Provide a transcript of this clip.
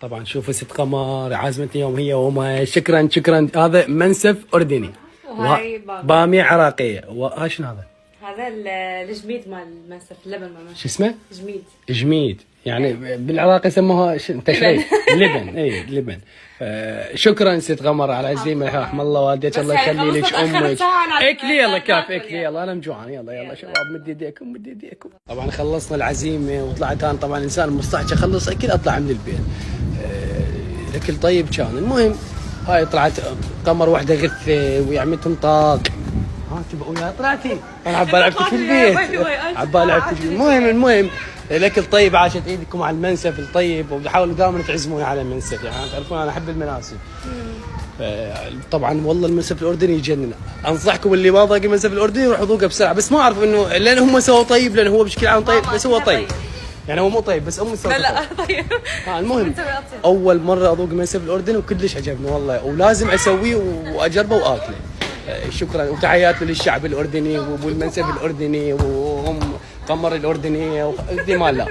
طبعا شوفوا ست قمر عازمتني اليوم هي وامها. شكرا شكرا. هذا منسف اردني وهاي باميه عراقيه. وها شنو هذا؟ هذا الجميد مال المنسف، اللبن مال المنسف. شو اسمه؟ جميد. جميد يعني بالعراق يسموها تشريف. لبن. اي لبن. شكرا ست قمر على عزيمه. رحم الله والديك، الله يخلي لك امك. اكلي يلا كافي، اكلي يلا انا مجوعان. يلا يلا شباب مد يديكم مد يديكم. طبعا خلصنا العزيمه وطلعت انا طبعا انسان مستعجل اخلص اكل اطلع من البيت. الاكل طيب كان. المهم هاي طلعت قمر واحده غثه ويعمتهم طاق. ها تبقوا وياي طلعتي؟ انا عبالي لعبتك في البيت، عبالي لعبتك. المهم الاكل طيب، عاشت ايدكم على المنسف الطيب، وبحاولوا دائما تعزموني على المنسف، يعني تعرفون انا احب المناسف. طبعا والله المنسف الاردني يجنن. انصحكم اللي ما ذاق المنسف الاردني يروح يذوقه بسرعه، بس ما اعرف انه لان هم سووا طيب، لان هو بشكل عام طيب، بس هو طيب يعني هو مو طيب بس امي سوت. لا طيب. المهم اول مره اذوق المنسف الاردني وكلش عجبني والله، ولازم اسويه واجربه واكله. شكرا وتحياتي للشعب الاردني والمنسف الاردني وام قمر الاردني ودي مال لا.